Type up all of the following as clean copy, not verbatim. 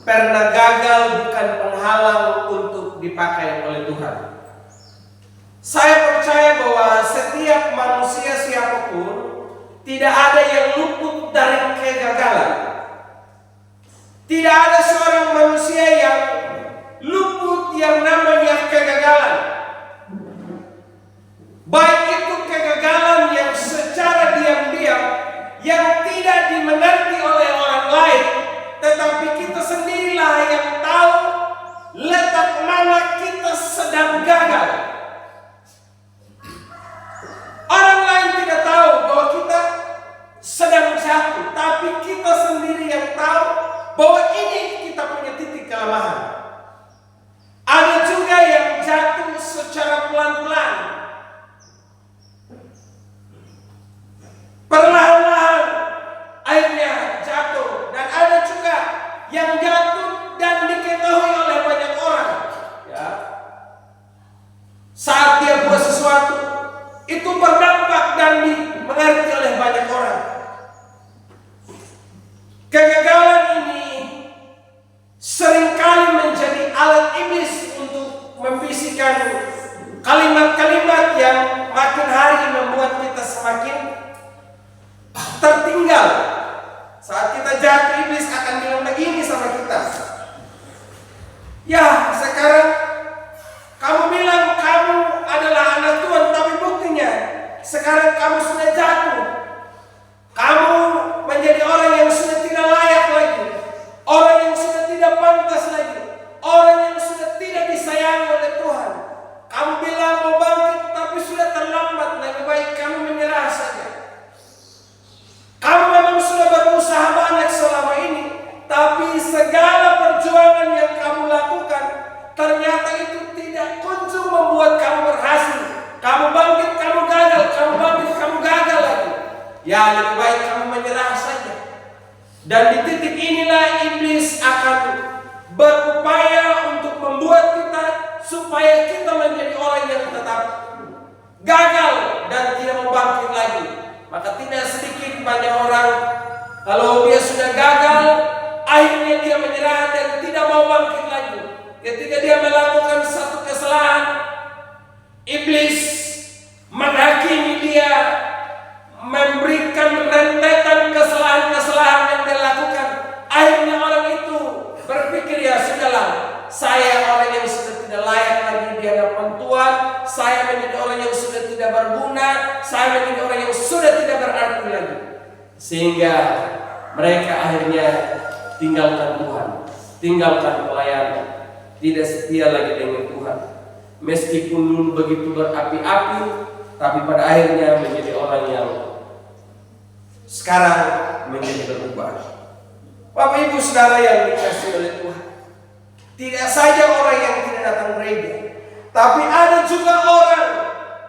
pernah gagal bukan penghalang untuk dipakai oleh Tuhan. Saya percaya bahwa setiap manusia siapapun tidak ada yang luput dari kegagalan. Tidak ada seorang manusia yang luput yang namanya kegagalan. Baik itu kegagalan yang secara diam-diam, yang tidak dimengerti oleh orang lain, tetapi kita sendirilah yang tahu letak mana kita sedang gagal. Orang lain tidak tahu bahwa kita sedang jatuh, tapi kita sendiri yang tahu bahwa ini kita punya titik kelemahan. Ada juga yang jatuh secara pelan-pelan, perlahan-lahan akhirnya jatuh, dan ada juga yang jatuh dan diketahui oleh banyak orang. Ya. Saat dia buat sesuatu, itu berdampak dan dimengerti oleh banyak orang. Kegagalan ini seringkali menjadi alat iblis untuk membisikkan kalimat-kalimat yang makin hari membuat kita semakin tertinggal. Saat kita jatuh, iblis akan bilang begini sama kita. Ya, sekarang kamu bilang kamu adalah anak Tuhan, tapi buktinya sekarang kamu sudah jatuh. Kamu menjadi orang yang sudah tidak layak lagi, orang yang sudah tidak pantas lagi, orang yang sudah tidak disayangi oleh Tuhan. Kamu bilang mau bangkit, tapi sudah terlambat. Lebih baik kamu menyerah saja. Kamu memang sudah berusaha banyak selama ini, tapi segala perjuangan yang kamu lakukan ternyata itu tidak kunjung membuat kamu berhasil. Kamu bangkit, kamu gagal, kamu bangkit, kamu gagal lagi. Ya, lebih baik kamu menyerah saja. Dan di titik inilah iblis akan berupaya untuk membuat kita supaya kita menjadi orang yang tetap gagal dan tidak mau bangkit lagi. Maka tidak sedikit banyak orang, kalau dia sudah gagal, akhirnya dia menyerah dan tidak mau bangkit lagi. Ketika dia melakukan satu kesalahan, iblis menghakimi dia, memberikan rentetan kesalahan-kesalahan yang dia lakukan. Akhirnya orang itu berpikir, ya sudahlah, saya orang yang sudah tidak layak lagi di hadapan Tuhan, saya menjadi orang yang sudah tidak berguna, saya menjadi orang yang sudah tidak berarti lagi. Sehingga mereka akhirnya tinggalkan Tuhan, tinggalkan pelayanan, tidak setia lagi dengan Tuhan. Meskipun dulu begitu berapi-api, tapi pada akhirnya menjadi orang yang sekarang menjadi berubah. Bapak Ibu Saudara yang dikasihi oleh Tuhan, tidak saja orang yang tidak datang gereja, tapi ada juga orang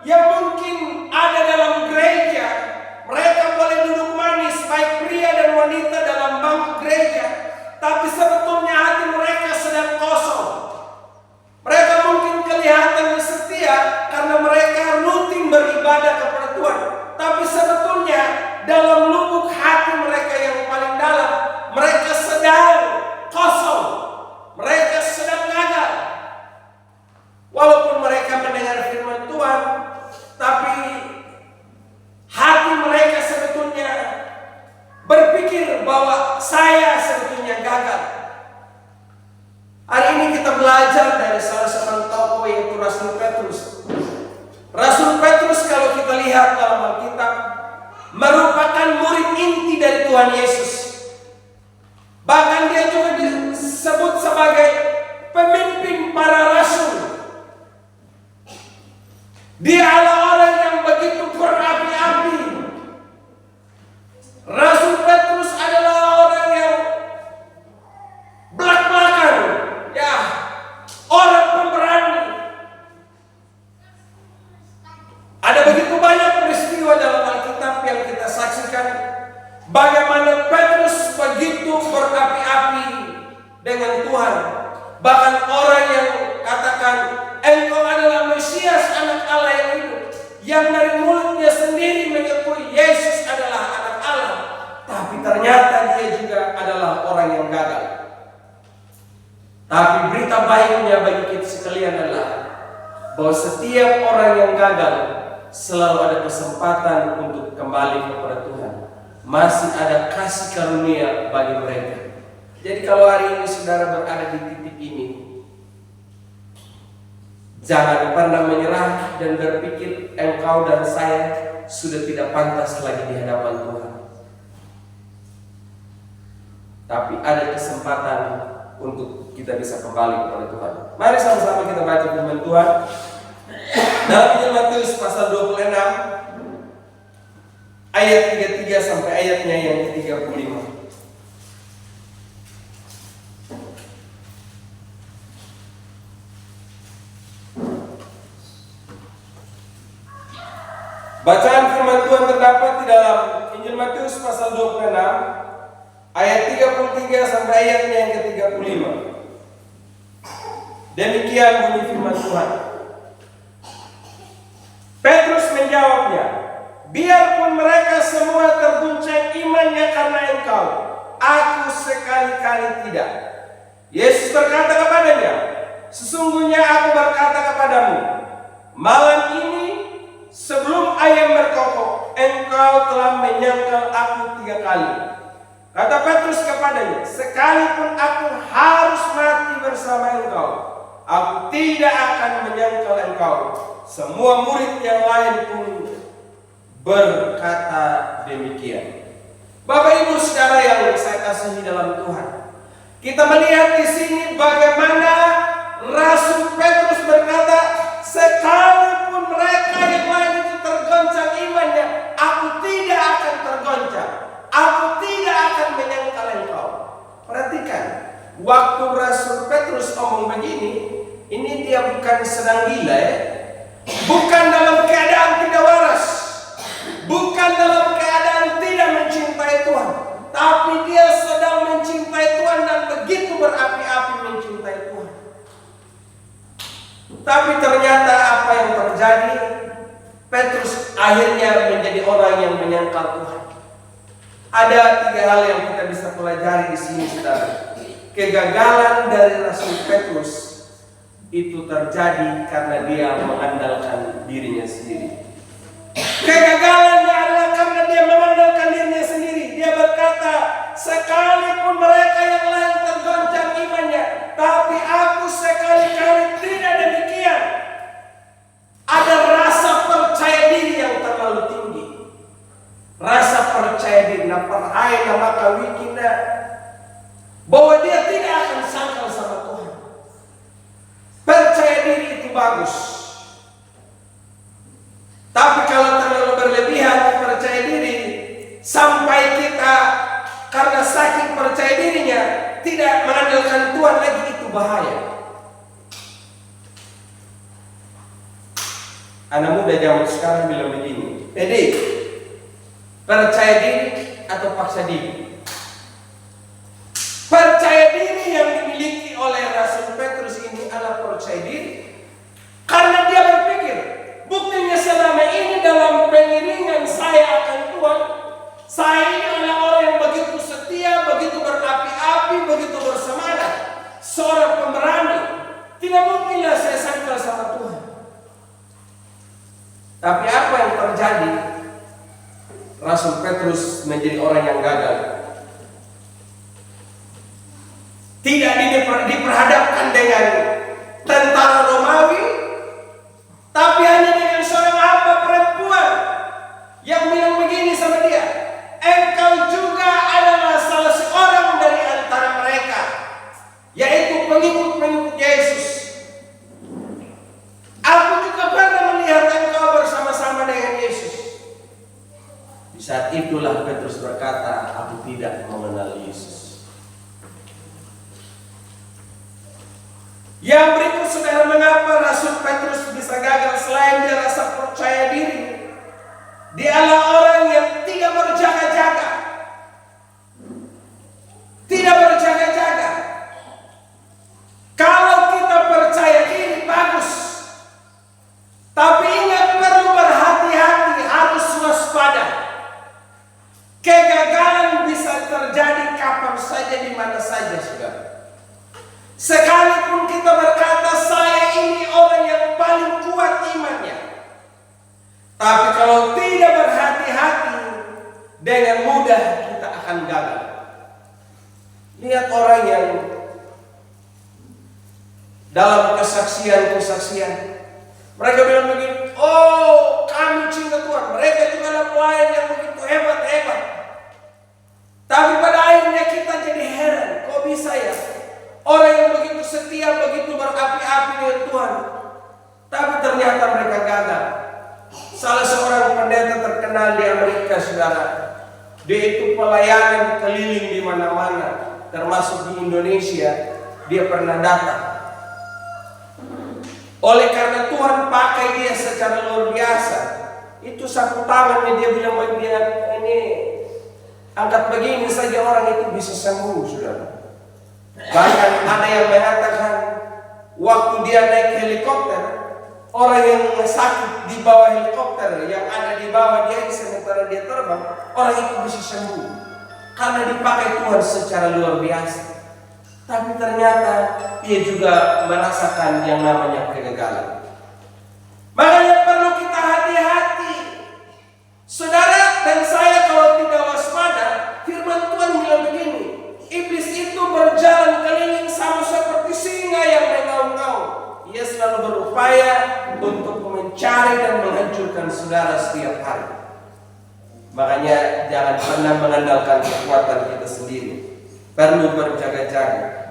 yang mungkin ada dalam gereja. Mereka boleh duduk manis, baik pria dan wanita dalam bangku gereja, tapi sebetulnya hati mereka sedang kosong. Mereka mungkin kelihatan setia karena mereka rutin beribadah kepada Tuhan, tapi sebetulnya dalam lubuk hati mereka yang paling dalam, mereka sedang kosong, mereka sedang gagal. Walaupun mereka mendengar firman Tuhan, tapi hati mereka sebetulnya berpikir bahwa saya sebetulnya gagal. Hari ini kita belajar dari salah seorang tokoh, yaitu Rasul Petrus. Rasul Petrus kalau kita lihat dalam Alkitab merupakan murid inti dari Tuhan Yesus. Bahkan dia juga disebut sebagai pemimpin para rasul. Dia adalah orang yang begitu berapi-api. Rasul Petrus adalah orang yang belak-belakan, ya, orang pemberani. Ada begitu banyak peristiwa dalam Alkitab yang kita saksikan bagaimana Petrus begitu berapi-api dengan Tuhan. Bahkan orang yang katakan, engkau adalah Mesias, anak Allah yang hidup, yang dari mulutnya sendiri mengakui Yesus adalah anak Allah, tapi ternyata dia juga adalah orang yang gagal. Tapi berita baiknya bagi kita sekalian adalah bahwa setiap orang yang gagal selalu ada kesempatan untuk kembali kepada Tuhan. Masih ada kasih karunia bagi mereka. Jadi kalau hari ini saudara berada di titik ini, jangan pernah menyerah dan berpikir engkau dan saya sudah tidak pantas lagi di hadapan Tuhan. Tapi ada kesempatan untuk kita bisa kembali kepada Tuhan. Mari sama-sama kita baca firman Tuhan dalam Injil Matius pasal 26 ayat 33 sampai ayatnya yang ke-35. Bacaan firman Tuhan terdapat di dalam Injil Matius pasal 26 ayat 33 sampai ayatnya yang ke-35. Demikian bunyi firman Tuhan. Petrus menjawabnya, biarpun mereka semua terguncang imannya karena engkau, aku sekali-kali tidak. Yesus berkata kepadanya, sesungguhnya aku berkata kepadamu, malam ini sebelum ayam berkokok, engkau telah menyangkal aku 3 kali. Kata Petrus kepadanya, sekalipun aku harus mati bersama engkau, aku tidak akan menyangkal engkau. Semua murid yang lain pun berkata demikian. Bapak Ibu Saudara yang saya kasihi dalam Tuhan, kita melihat di sini bagaimana Rasul Petrus berkata, sekalipun mereka yang lain itu tergoncang imannya, aku tidak akan tergoncang. Aku tidak akan menyangkal engkau. Perhatikan, waktu Rasul Petrus omong begini, ini dia bukan sedang gila ya. Bukan dalam keadaan tidak waras. Bukan dalam keadaan tidak mencintai Tuhan. Tapi dia sedang mencintai Tuhan dan begitu berapi-api mencintai Tuhan. Tapi ternyata apa yang terjadi? Petrus akhirnya menjadi orang yang menyangkal Tuhan. Ada 3 hal yang kita bisa pelajari di sini, saudara. Kegagalan dari Rasul Petrus itu terjadi karena dia mengandalkan dirinya sendiri. Kegagalannya adalah karena dia mengandalkan dirinya sendiri. Dia berkata, sekalipun mereka yang lain tergoncang imannya, tapi aku sekali-kali tidak demikian. Ada rasa percaya diri yang terlalu tinggi. Rasa percaya diri, percaya maka wikina, bahwa dia tidak akan sangkal sama Tuhan. Percaya diri itu bagus. Tapi kalau terlalu berlebihan percaya diri, sampai kita karena saking percaya dirinya tidak mengandalkan Tuhan lagi, itu bahaya. Anak muda zaman sekarang bilang begini, Edi, percaya diri atau paksa diri? Percaya diri yang dimiliki oleh Rasul Petrus ini adalah percaya diri karena dia berpikir, buktinya selama ini dalam pengiringan saya akan Tuhan, saya ini adalah orang yang begitu setia, begitu berapi-api, begitu bersemangat, seorang pemberani. Tidak mungkinlah saya sangkal sama Tuhan. Tapi apa yang terjadi? Rasul Petrus menjadi orang yang gagal. Tidak diperhadapkan dengan tentara Romawi, tapi hanya dengan seorang hamba perempuan yang bilang begini sama dia, engkau juga adalah salah seorang dari antara mereka, yaitu pengikut-pengikut Yesus. Aku juga pernah melihat engkau bersama-sama dengan Yesus. Di saat itulah Petrus berkata, aku tidak mengenal Yesus. Yang berikut, saudara, mengapa Rasul Petrus bisa gagal? Selain dia rasa percaya diri, dia adalah orang yang tidak berjaga-jaga. Tidak berjaga-jaga. Kalau kita percaya diri bagus, tapi ingat perlu berhati-hati, harus waspada. Kegagalan bisa terjadi kapan saja, di mana saja, saudara. Sekali kalau tidak berhati-hati, dengan mudah kita akan gagal. Lihat orang yang dalam kesaksian, mereka bilang begini, oh kami cinta Tuhan. Mereka juga adalah pelayan yang begitu hebat. Tapi pada akhirnya kita jadi heran, kok bisa ya? Orang yang begitu setia, begitu berapi-api dengan Tuhan, tapi ternyata mereka gagal. Salah seorang pendeta terkenal di Amerika, saudara, dia itu pelayanan keliling di mana-mana, termasuk di Indonesia. Dia pernah datang. Oleh karena Tuhan pakai dia secara luar biasa, itu sapu tangannya dia bilang bagi dia, ini angkat begini saja orang itu bisa sembuh, saudara. Bahkan ada yang mengatakan waktu dia naik helikopter, orang yang sakit di bawah helikopter, yang ada di bawah dia sementara dia terbang, orang itu bisa sembuh karena dipakai Tuhan secara luar biasa. Tapi ternyata dia juga merasakan yang namanya kegagalan. Makanya perlu kita hati-hati, saudara dan saya, kalau tidak waspada. Firman Tuhan bilang begini, iblis itu berjalan keliling sama seperti singa yang mengaum-ngaum. Ia selalu berupaya untuk mencari dan menghancurkan saudara setiap hari. Makanya jangan pernah mengandalkan kekuatan kita sendiri. Perlu berjaga-jaga.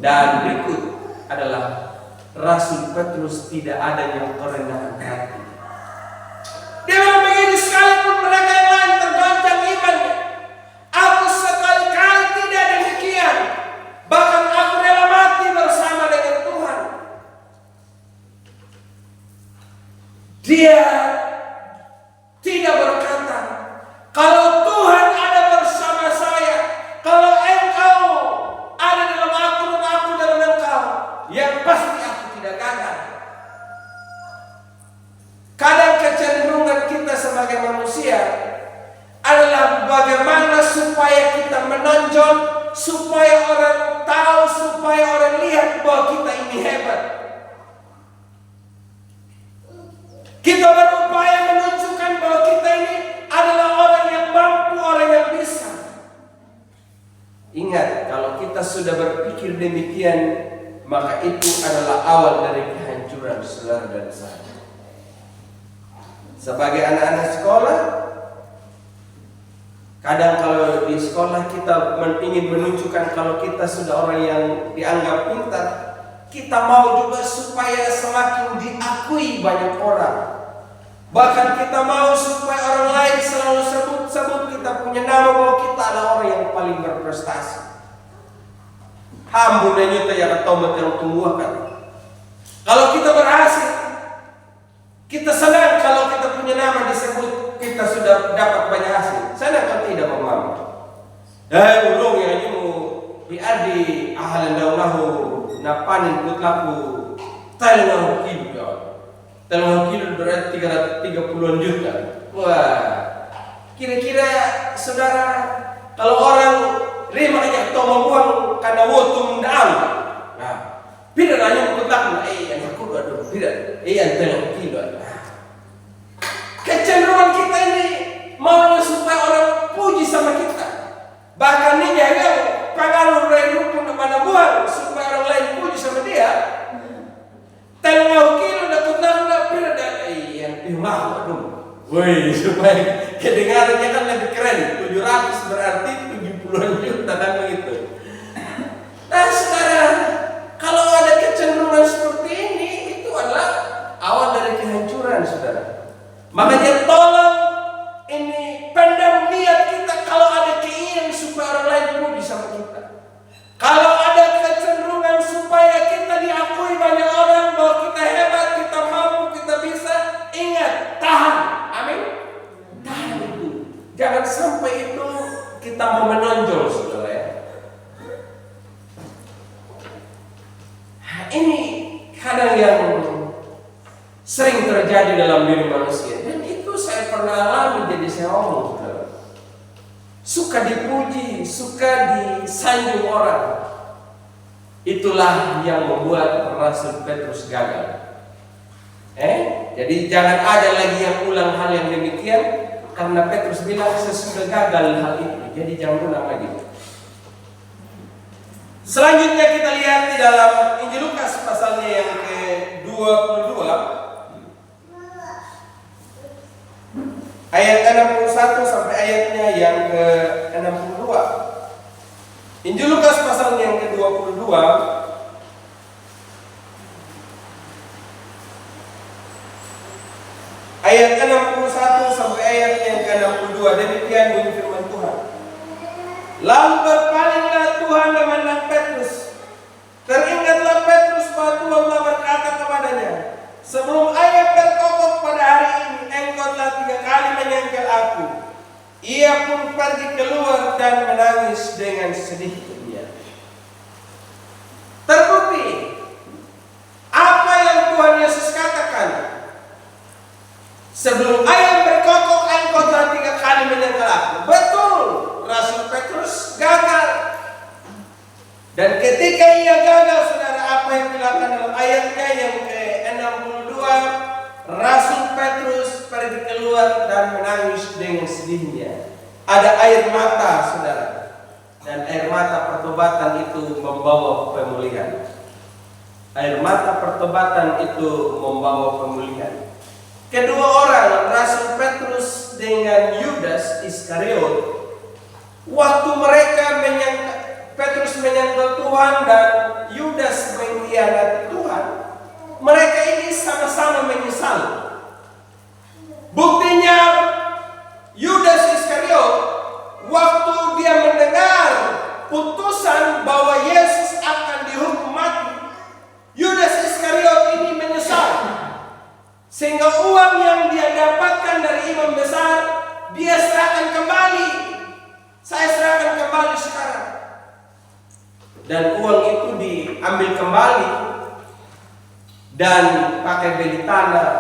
Dan berikut adalah Rasul Petrus tidak ada yang merendahkan hati. Dia bilang begini, sekalipun mereka yang lain tergoncang imannya, aku sekali-kali tidak demikian. Bahkan aku rela mati bersama dengan Tuhan. Dia tidak berkata, kalau Tuhan ada bersama saya, kalau engkau ada dalam aku dan aku dalam engkau, yang pasti aku tidak gagal. Kadang kecenderungan kita sebagai manusia adalah bagaimana supaya kita menonjol, supaya orang tahu, supaya orang lihat bahwa kita ini hebat. Kita berupaya menunjukkan bahwa kita ini adalah orang yang mampu, orang yang bisa. Ingat, kalau kita sudah berpikir demikian, maka itu adalah awal dari kehancuran saudara dan saya. Sebagai anak-anak sekolah, kadang kalau di sekolah kita ingin menunjukkan kalau kita sudah orang yang dianggap pintar, kita mau juga supaya semakin diakui banyak orang. Bahkan kita mau supaya orang lain selalu sebut-sebut kita punya nama, bahwa kita adalah orang yang paling berprestasi. Hambun dan nyata yang tomat yang tumbuhkan. Kalau kita berhasil, kita senang kalau kita punya nama disebut, kita sudah dapat banyak hasil. Senang kalau tidak mama. Ulung yang ini diadi ahalan daulahu napanin putlaku talengahu kilo. Talengahu kilo berarti 330 juta. Wah, kira-kira saudara, kalau orang rima aja atau membuang karena wotum daam, nah, tidak hanya putlaku, yang aku aduh, tidak, yang talengahu kilo. Kecenderungan kita ini maunya supaya orang puji sama kita. Bahkan ini yang pengaruh dari rukun kepada buang supaya orang lain puji sama dia. Tengah kilo dapat nanda pira dan yang pimah dong. Woi, supaya kedengarannya kan lebih keren. 700 berarti 70-an juta dan begitu. Nah, sekarang kalau ada kecenderungan seperti ini, itu adalah awal dari kehancuran, saudara. Makanya tolong ini pendam niat kita kalau ada keinginan supaya orang lain puji sama kita. Kalau ada kecenderungan supaya kita diakui banyak orang bahwa kita hebat, kita mampu, kita bisa, ingat, tahan. Amin. Tahan itu. Jangan sampai itu kita mau menonjol, saudara ya. Ini kadang yang sering terjadi dalam diri manusia, dan itu saya pernah alami. Jadi saya ngomong, suka dipuji, suka disanjung orang. Itulah yang membuat Rasul Petrus gagal. Jadi jangan ada lagi yang ulang hal yang demikian, karena Petrus bilang sesudah gagal hal itu. Jadi jangan ulang lagi. Selanjutnya kita lihat di dalam Injil Lukas pasalnya yang ke-22 ayat 61 sampai ayatnya yang ke-62. Injil Lukas pasalnya yang ke-22 ayat 61 sampai ayat yang ke-62. Demikian bunyi firman Tuhan. Lalu berpalinglah Tuhan dan memandang Petrus. Teringatlah Petrus bahwa Tuhan telah berkata kepadanya, sebelum ayam berkokok pada hari ini, engkau telah 3 kali menyangkal aku. Ia pun pergi keluar dan menangis dengan sedihnya. Terbukti apa yang Tuhan Yesus katakan. Sebelum ayam berkokok, engkau telah 3 kali menyangkal aku. Betul, Rasul Petrus gagal. Dan ketika ia gagal, saudara, apa yang dilakukan dalam ayatnya yang ke-62, Rasul Petrus pergi keluar dan menangis dengan sedihnya. Ada air mata, saudara. Dan air mata pertobatan itu membawa pemulihan. Air mata pertobatan itu membawa pemulihan. Kedua orang, Rasul Petrus dengan Yudas Iskariot, waktu mereka Petrus menyangkal Tuhan dan Yudas mengkhianati Tuhan, mereka ini sama-sama menyesal. Buktinya Yudas Iskariot, waktu dia mendengar putusan bahwa Yesus akan dihukum mati, Yudas Iskariot ini menyesal. Sehingga uang yang dia dapatkan dari imam besar, dia serahkan kembali. Saya serahkan kembali sekarang. Dan uang itu diambil kembali dan pakai beli tanah,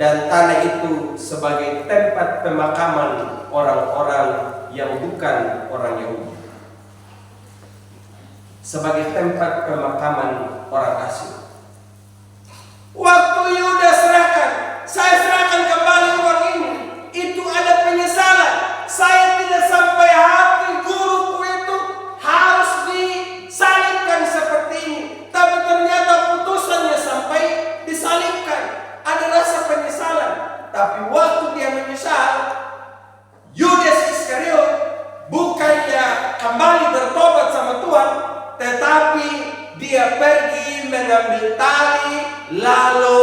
dan tanah itu sebagai tempat pemakaman orang-orang yang bukan orang Yahudi, sebagai tempat pemakaman orang asing. Waktu Yudas serahkan, saya serahkan kembali uang ini, itu ada penyesalan. Saya tidak sampai hati guruku itu harus disalibkan seperti ini, tapi ternyata putusannya sampai disalibkan. Ada rasa penyesalan. Tapi waktu dia menyesal, Yudas Iskariot bukannya kembali bertobat sama Tuhan, tetapi dia pergi mengambil tali, lalu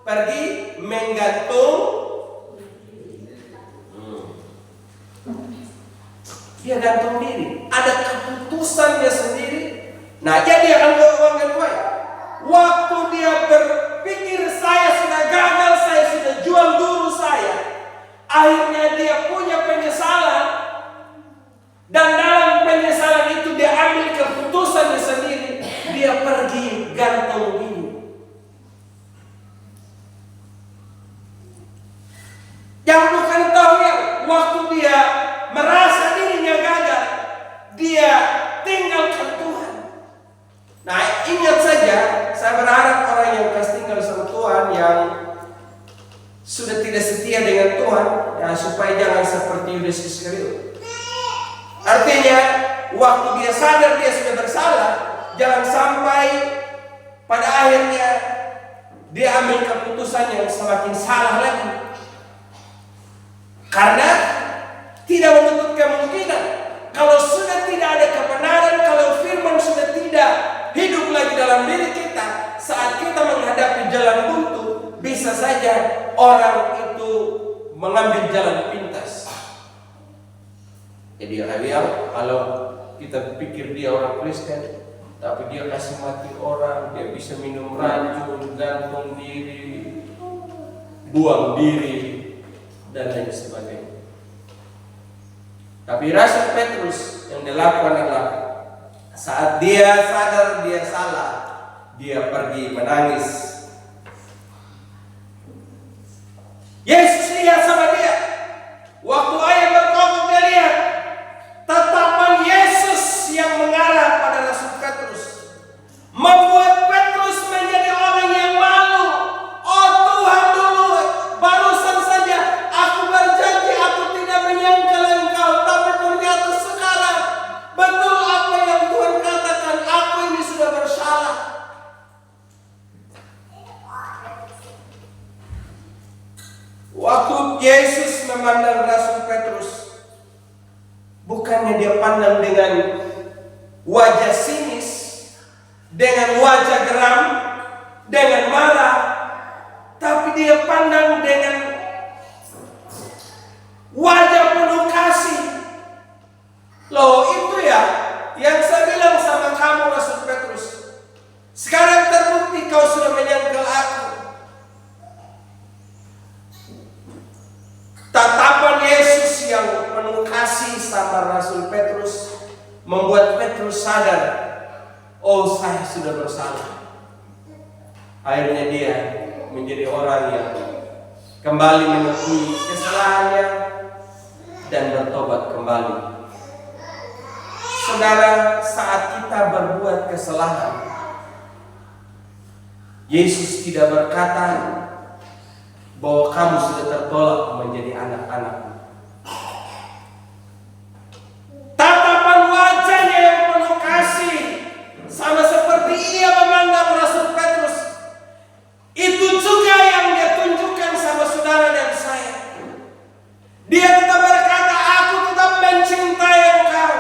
pergi menggantung. Dia gantung diri. Ada keputusannya sendiri. Nah, jadi akan uang kedua. Waktu dia berpikir saya sudah gagal, saya sudah jual guru saya, akhirnya dia punya penyesalan. Dan dalam penyesalan itu dia ambil keputusannya sendiri. Dia pergi gantung diri. Yang bukan tahu ya, waktu dia merasa dirinya gagal, dia tinggalkan Tuhan. Nah, ingat saja, saya berharap orang yang kasih tinggal sama Tuhan, yang sudah tidak setia dengan Tuhan, ya, supaya jangan seperti Yudas Iskariot. Artinya, waktu dia sadar dia sudah bersalah, jangan sampai pada akhirnya dia ambil keputusan yang semakin salah lagi. Karena tidak menutup kemungkinan, kalau sudah tidak ada kebenaran, kalau firman sudah tidak hidup lagi dalam diri kita, saat kita menghadapi jalan buntu, bisa saja orang itu mengambil jalan pintas. Jadi kalau kita pikir dia orang Kristen, tapi dia kasih mati orang, dia bisa minum racun, gantung diri, buang diri, dan lain sebagainya. Tapi Rasul Petrus yang dilakukan adalah saat dia sadar dia salah, dia pergi menangis. Yesus lihat sama dia. Waktu ayam berkokok, dia lihat tatapan Yesus yang mengarah pada Rasul Petrus, membuat Petrus menjadi orang yang malu. Oh Tuhan, memandang Rasul Petrus, bukannya dia pandang dengan wajah sinis, dengan wajah geram, dengan marah, tapi dia pandang dengan wajah penuh kasih. Loh, itu ya yang saya bilang sama kamu, Rasul Petrus. Sekarang terbukti kau sudah menyangkal aku. Tatapan Yesus yang penuh kasih sama Rasul Petrus membuat Petrus sadar, oh, saya sudah bersalah. Akhirnya dia menjadi orang yang kembali mengakui kesalahannya dan bertobat kembali. Saudara, saat kita berbuat kesalahan, Yesus tidak berkata bahwa kamu sudah tertolak menjadi anak-anak-Ku. Tatapan wajahnya yang penuh kasih, sama seperti ia memandang Rasul Petrus, itu juga yang dia tunjukkan sama saudara dan saya. Dia tetap berkata, aku tetap mencintai engkau.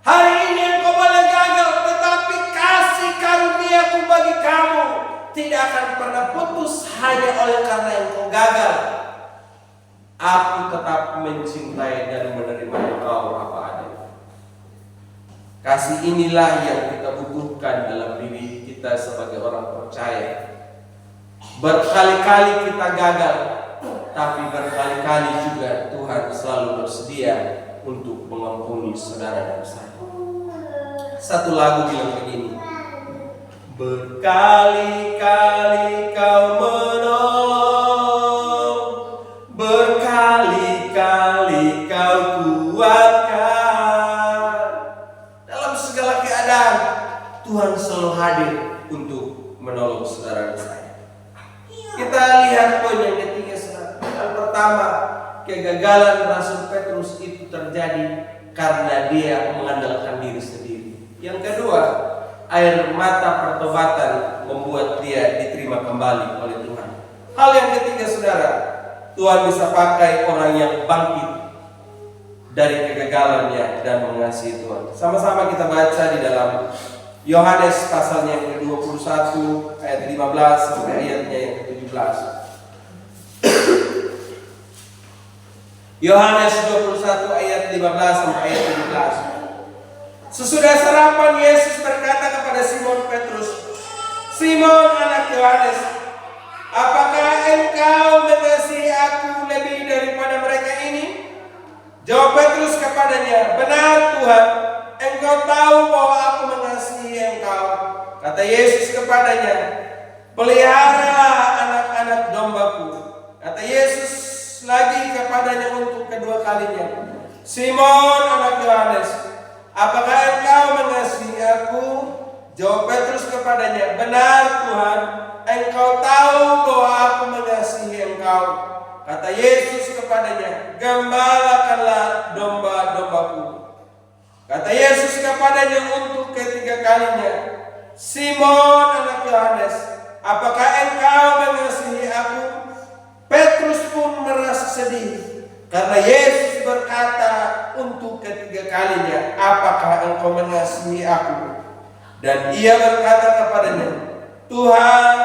Hari ini engkau boleh gagal, tetapi kasih karunia-Ku bagi kamu tidak akan pernah putus hanya oleh karena engkau gagal. Aku tetap mencintai dan menerima engkau apa adanya. Kasih inilah yang kita butuhkan dalam diri kita sebagai orang percaya. Berkali-kali kita gagal, tapi berkali-kali juga Tuhan selalu bersedia untuk mengampuni saudara dan saya. Satu lagu bilang begini, berkali-kali kau menolong, berkali-kali kau kuatkan. Dalam segala keadaan Tuhan selalu hadir untuk menolong saudara dan saya. Kita lihat poin yang ketiga, saudara. Yang pertama, kegagalan Rasul Petrus itu terjadi karena dia mengandalkan diri sendiri. Yang kedua, air mata pertobatan membuat dia diterima kembali oleh Tuhan. Hal yang ketiga, saudara, Tuhan bisa pakai orang yang bangkit dari kegagalannya dan mengasihi Tuhan. Sama-sama kita baca di dalam Yohanes pasalnya yang ke-21 ayat 15 sampai ayatnya yang ke-17. Yohanes 21 ayat 15 sampai ayat 17. Sesudah sarapan, Yesus berkata kepada Simon Petrus, Simon anak Yohanes, apakah engkau mengasihi aku lebih daripada mereka ini? Jawab Petrus kepadanya, benar Tuhan, engkau tahu bahwa aku mengasihi engkau. Kata Yesus kepadanya, peliharalah anak-anak dombaku. Kata Yesus lagi kepadanya untuk kedua kalinya, Simon anak Yohanes, apakah engkau mengasihi aku? Jawab Petrus kepadanya, benar Tuhan, engkau tahu bahwa aku mengasihi engkau. Kata Yesus kepadanya, gembalakanlah domba-dombaku. Kata Yesus kepadanya untuk ketiga kalinya, Simon anak Yohanes, apakah engkau mengasihi aku? Petrus pun merasa sedih karena Yesus berkata untuk ketiga kalinya, apakah engkau mengasihi aku? Dan ia berkata kepadanya, Tuhan,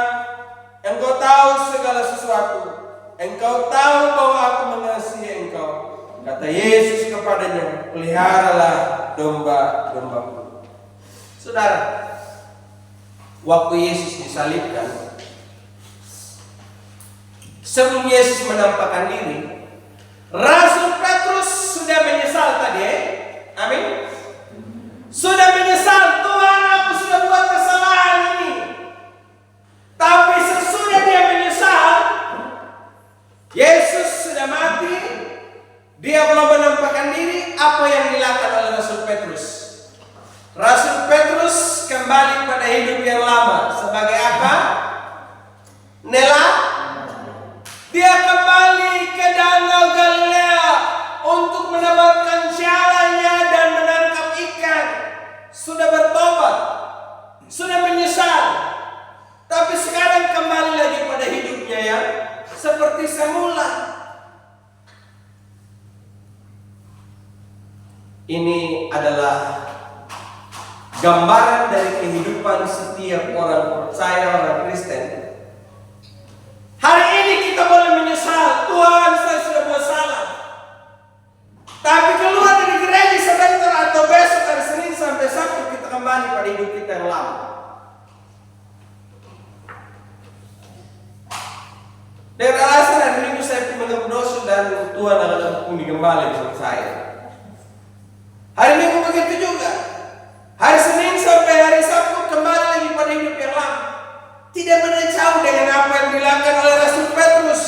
engkau tahu segala sesuatu, engkau tahu bahwa aku mengasihi engkau. Kata Yesus kepadanya, peliharalah domba-dombaku. Saudara, waktu Yesus disalibkan, sebelum Yesus menampakkan diri, Rasul Petrus sudah menyesal tadi, amin. Sudah menyesal, Tuhan, aku sudah buat kesalahan ini. Tapi sesudah dia menyesal, Yesus sudah mati, dia belum menampakkan diri. Apa yang dilakukan oleh Rasul Petrus? Rasul Petrus kembali pada hidup yang lama. Sebagai apa? Nela. Dia kembali ke Danau Galilea untuk menebarkan jalannya dan menangkap ikan. Sudah bertobat, sudah menyesal, tapi sekarang kembali lagi pada hidupnya yang seperti semula. Ini adalah gambaran dari kehidupan setiap orang percaya, orang Kristen. Hari ini kita boleh menyesal, Tuhan saya sudah buat salah. Tapi keluar dari gereja sebentar atau besok hari Senin sampai Sabtu kita kembali pada hidup kita yang lama. Dengan alasan hari Minggu saya pergi berdosa dan Tuhan akan menghukumi kembali bersama saya. Hari Minggu begitu juga. Hari Senin sampai hari Sabtu kembali lagi pada hidup yang lama. Tidak beda jauh dengan apa yang dilakukan oleh Rasul Petrus.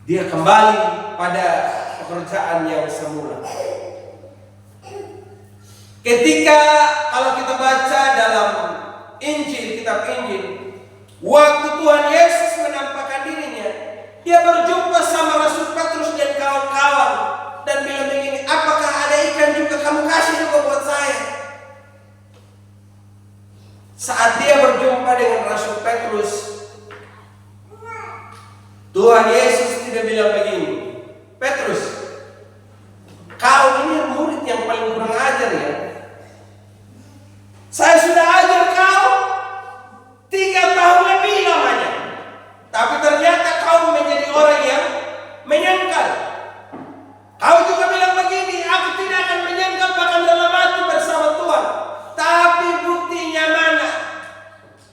Dia kembali pada pekerjaan yang semula. Ketika kalau kita baca dalam Injil, kitab Injil, waktu Tuhan Yesus menampakkan dirinya, dia berjumpa sama Rasul Petrus dan kawan-kawan dan bilang begini, apakah ada ikan juga kamu kasih juga buat saya? Saat dia berjumpa dengan Rasul Petrus, Tuhan Yesus tidak bilang begini, Petrus, kau ini murid yang paling kurang ajar ya. Saya sudah ajar kau 3 tahun lebih lamanya, tapi ternyata kau menjadi orang yang menyangkal. Kau juga bilang begini, aku tidak akan menyangkal bahkan dalam hati bersama Tuhan. Tapi buktinya mana?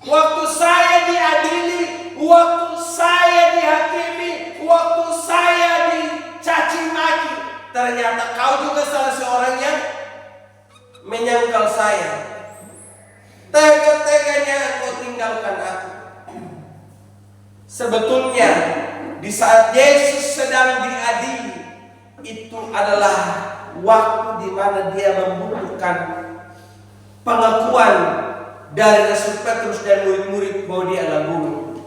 Waktu saya diadili, waktu saya dihakimi, waktu saya dicaci maki, ternyata kau juga salah seorang yang menyangkal saya. Tega-teganya kau tinggalkan aku. Sebetulnya di saat Yesus sedang diadili, itu adalah waktu di mana dia membutuhkan pengakuan dari Rasul Petrus dan murid-murid bahwa dia adalah guru.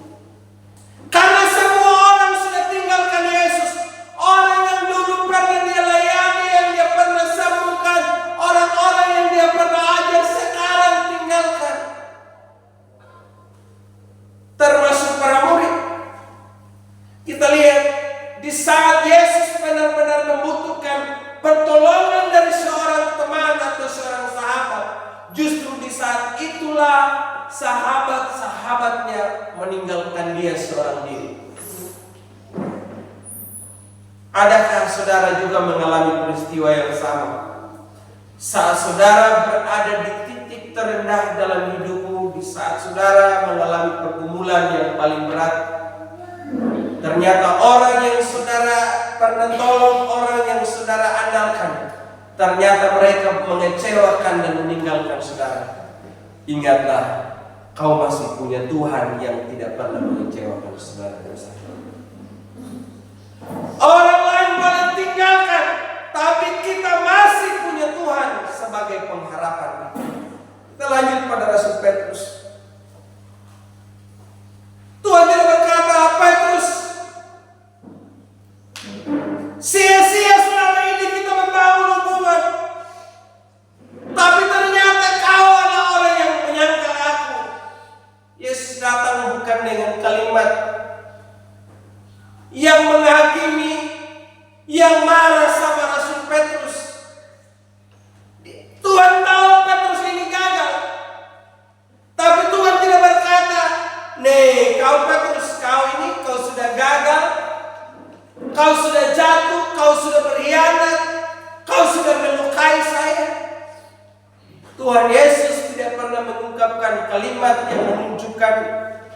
Karena semua orang sudah tinggalkan Yesus. Orang yang dulu pernah dia layani, yang dia pernah sembuhkan, orang-orang yang dia pernah ajar, sekarang tinggalkan. Termasuk para murid. Kita lihat di saat Yesus benar-benar membutuhkan pertolongan dari seorang teman atau seorang sahabat, justru di saat itulah sahabat-sahabatnya meninggalkan dia seorang diri. Adakah saudara juga mengalami peristiwa yang sama? Saat saudara berada di titik terendah dalam hidupmu, di saat saudara mengalami pergumulan yang paling berat, ternyata orang yang saudara pernah tolong, orang yang saudara andalkan, ternyata mereka mengecewakan dan meninggalkan saudara. Ingatlah, kau masih punya Tuhan yang tidak pernah mengecewakan saudara. Orang lain boleh tinggalkan, tapi kita masih punya Tuhan sebagai pengharapan. Kita lanjut pada Rasul Petrus. Tuhan tidak berkata, Petrus, sia-sia selama ini kita membangun hubungan, tapi ternyata kau adalah orang yang menyangkal aku. Yesus datang bukan dengan kalimat yang menghakimi, yang marah sama Rasul Petrus. Tuhan tahu Petrus ini gagal, tapi Tuhan tidak berkata, nih kau Petrus, kau ini kau sudah gagal, kau sudah jatuh, kau sudah berkhianat, kau sudah melukai saya. Tuhan Yesus tidak pernah mengungkapkan kalimat yang menunjukkan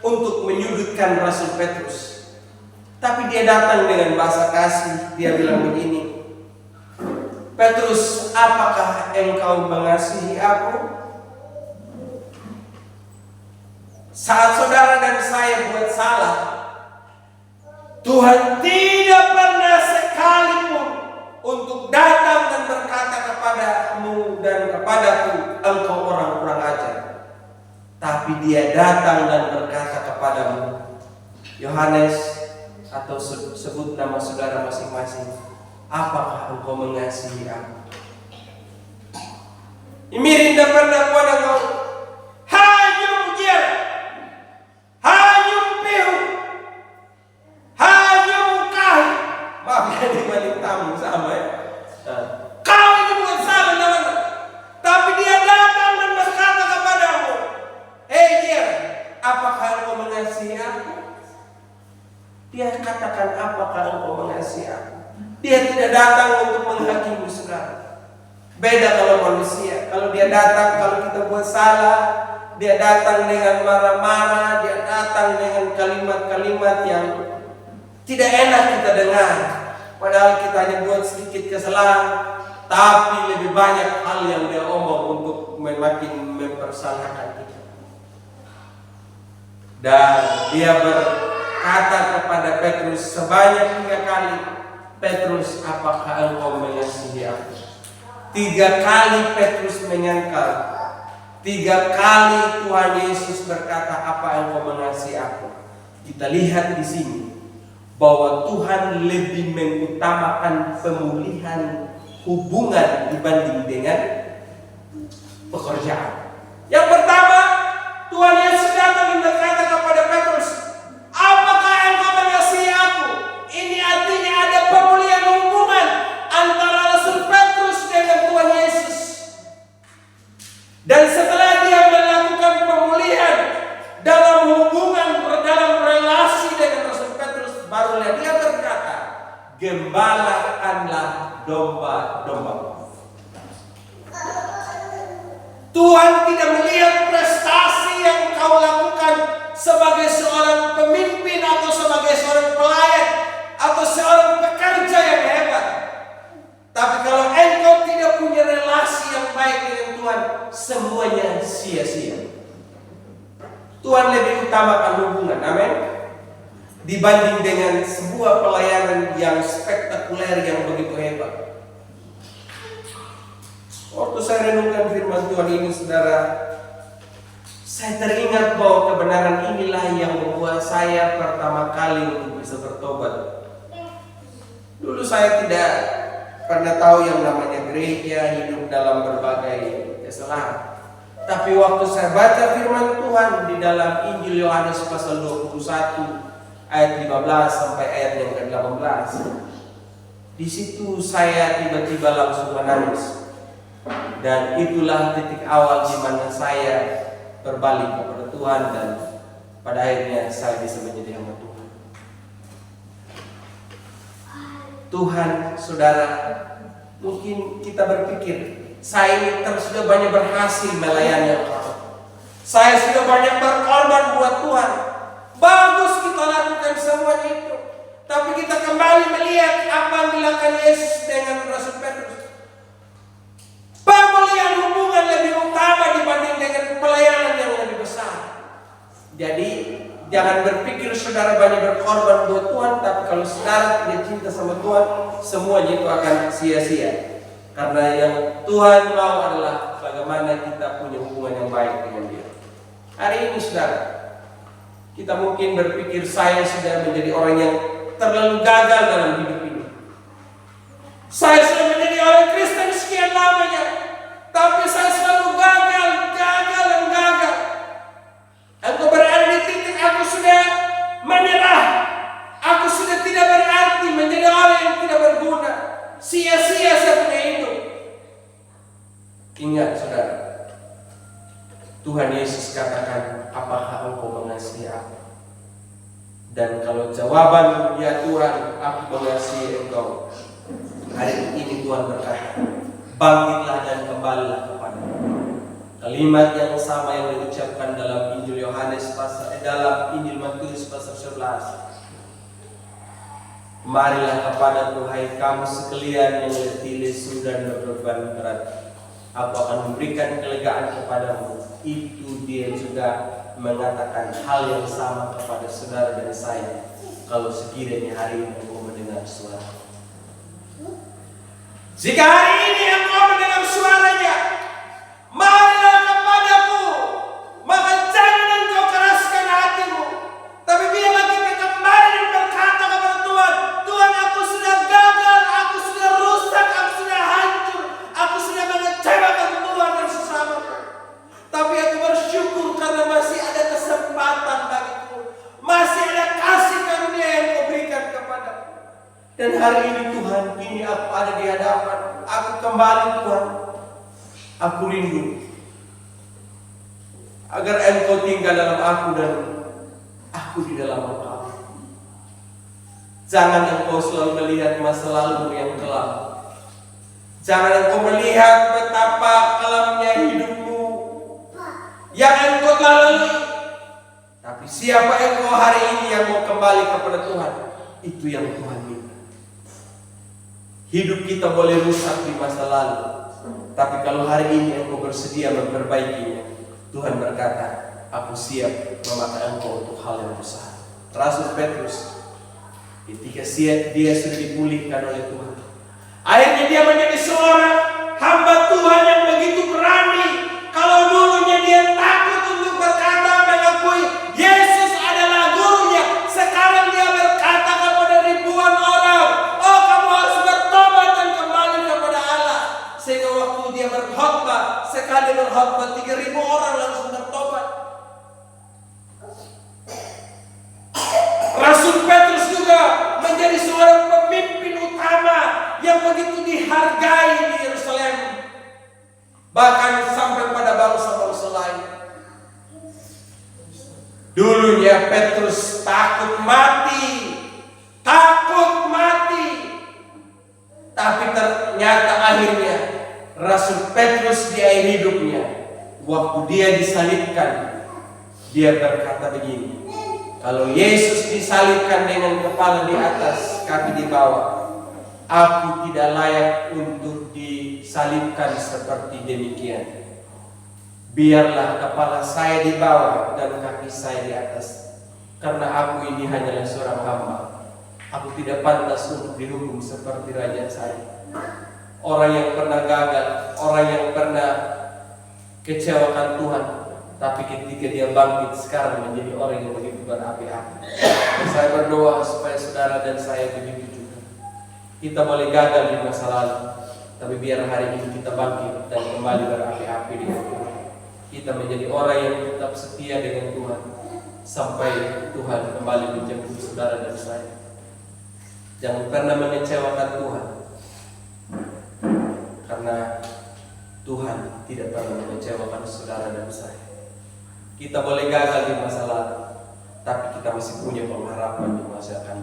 untuk menyudutkan Rasul Petrus. Tapi dia datang dengan bahasa kasih. Dia bilang begini, Petrus, apakah engkau mengasihi aku? Saat saudara dan saya buat salah, Tuhan tidak pernah sekalipun untuk datang dan berkata kepadamu dan kepadaku, engkau orang kurang ajar. Tapi dia datang dan berkata kepadamu, Yohanes, atau sebut nama saudara masing-masing, apakah engkau mengasihi aku? Imirinda pernah pada kau, hanyum jar, hanyum pihu, hanyum kahi. Maaf ya di balik tamu sama. apakah engkau mengasihi aku? Dia tidak datang untuk menghakimi saudara. Beda kalau manusia. Kalau dia datang, kalau kita buat salah, dia datang dengan marah-marah, dia datang dengan kalimat-kalimat yang tidak enak kita dengar. Padahal kita hanya buat sedikit kesalahan, tapi lebih banyak hal yang dia omong untuk makin mempersalahkan kita. Dan dia berkata kepada Petrus sebanyak 3 kali, Petrus, apakah engkau mengasihi aku? 3 kali Petrus menyangkal. 3 kali Tuhan Yesus berkata, apa engkau mengasihi aku? Kita lihat di sini bahwa Tuhan lebih mengutamakan pemulihan hubungan dibanding dengan pekerjaan. Yang pertama, Tuhan Yesus datang dan berkata kepada Petrus, apakah engkau mengasihi aku? Ini artinya ada pemulihan hubungan antara Rasul Petrus dengan Tuhan Yesus. Dan setelah dia melakukan pemulihan dalam hubungan, dalam relasi dengan Rasul Petrus, barulah dia berkata, gembalakanlah domba-domba. Tuhan tidak melihat prestasi yang kau lakukan sebagai seorang pemimpin atau sebagai seorang pelayan atau seorang pekerja yang hebat. Tapi kalau engkau tidak punya relasi yang baik dengan Tuhan, semuanya sia-sia. Tuhan lebih utamakan hubungan, amin, dibanding dengan sebuah pelayanan yang spektakuler yang begitu hebat. Waktu saya renungkan firman Tuhan ini, saudara, saya teringat bahwa kebenaran inilah yang membuat saya pertama kali untuk bisa bertobat. Dulu saya tidak pernah tahu yang namanya gereja, hidup dalam berbagai kesalahan. Tapi waktu saya baca firman Tuhan di dalam Injil Yohanes pasal 21 ayat 15 sampai ayat yang ke-18, di situ saya tiba-tiba langsung menangis. Dan itulah titik awal di mana saya berbalik kepada Tuhan dan pada akhirnya saya bisa menjadi hamba Tuhan. Tuhan, saudara, mungkin kita berpikir, saya ini sudah banyak berhasil melayani orang. Saya sudah banyak berkorban buat Tuhan. Bagus kita lakukan semuanya itu. Tapi kita kembali melihat apa yang dilakukan Yesus dengan Rasul Petrus. Pemulihan hubungan lebih utama dibanding dengan pelayanan yang lebih besar. Jadi jangan berpikir saudara banyak berkorban buat Tuhan, tapi kalau saudara tidak cinta sama Tuhan, semuanya itu akan sia-sia. Karena yang Tuhan mau adalah bagaimana kita punya hubungan yang baik dengan Dia. Hari ini saudara, kita mungkin berpikir saya sudah menjadi orang yang terlalu gagal dalam hidup ini. Saya sudah menjadi orang Kristen sekian lamanya, tapi saya selalu gagal. Aku berada di titik aku sudah menyerah. Aku sudah tidak berarti, menjadi orang yang tidak berguna. Sia-sia saya punya hidup. Ingat saudara, Tuhan Yesus katakan, apakah engkau mengasihi aku? Dan kalau jawaban, ya Tuhan, aku mengasihi engkau, hari ini Tuhan berkata, bangkitlah dan kembalilah kepadamu. Kalimat yang sama yang diucapkan dalam Injil Yohanes dalam Injil Matius pasal 11. Marilah kepadaku hai kamu sekalian yang letih lesu dan berbeban berat, aku akan memberikan kelegaan kepadamu. Itu dia juga mengatakan hal yang sama kepada saudara dan saya. Kalau sekiranya hari ini engkau mendengar suara, jika hari ini engkau mendengar suaranya, marilah kepadaku, maka jangan engkau keraskan hatimu. Tapi biarlah kita kembali dan berkata kepada Tuhan, Tuhan, aku sudah gagal, aku sudah rusak, aku sudah hancur, aku sudah mengecewakan Tuhan dan sesamaku. Tapi aku bersyukur karena masih ada kesempatan bagiku, masih ada kasih karunia yang kau berikan kepadaku. Dan hari ini Tuhan, ini aku ada di hadapan, aku kembali Tuhan, aku rindu agar engkau tinggal dalam aku dan aku di dalam engkau. Jangan engkau selalu melihat masa lalu yang kelam. Jangan engkau melihat betapa kelamnya hidupmu yang engkau lalui. Tapi siapa engkau hari ini yang mau kembali kepada Tuhan, itu yang Tuhan minta. Hidup kita boleh rusak di masa lalu, tapi kalau hari ini engkau bersedia memperbaikinya, Tuhan berkata, aku siap memakai engkau untuk hal yang besar. Rasul Petrus, ketika dia sudah dipulihkan oleh Tuhan, akhirnya dia menjadi seorang hamba Tuhan yang begitu berani. Kalau dulunya dia takut untuk berkata mengakui Yesus adalah gurunya, sekarang dia berkata kepada ribuan orang, oh kamu harus bertobat dan kembali kepada Allah. Sehingga waktu dia berkhotbah, sekali berkhotbah 3.000 orang langsung bertobat. Rasul Petrus juga menjadi seorang pemimpin utama yang begitu dihargai di Yerusalem, bahkan sampai pada bangsa-bangsa lain. Dulunya Petrus takut mati, tapi ternyata akhirnya Rasul Petrus di akhir hidupnya, waktu dia disalibkan, dia berkata begini, kalau Yesus disalibkan dengan kepala di atas, kaki di bawah, aku tidak layak untuk disalibkan seperti demikian. Biarlah kepala saya di bawah dan kaki saya di atas, karena aku ini hanyalah seorang hamba. Aku tidak pantas untuk dihukum seperti raja saya. Orang yang pernah gagal, orang yang pernah kecewakan Tuhan, tapi ketika dia bangkit sekarang menjadi orang yang begitu berapi-api. Saya berdoa supaya saudara dan saya begitu juga. Kita boleh gagal di masa lalu, tapi biar hari ini kita bangkit dan kembali berapi-api dengan Tuhan. Kita menjadi orang yang tetap setia dengan Tuhan sampai Tuhan kembali menjemput saudara dan saya. Jangan pernah mengecewakan Tuhan, karena Tuhan tidak pernah mengecewakan saudara dan saya. Kita boleh gagal di masa lalu, tapi kita masih punya pengharapan di masa akan datang.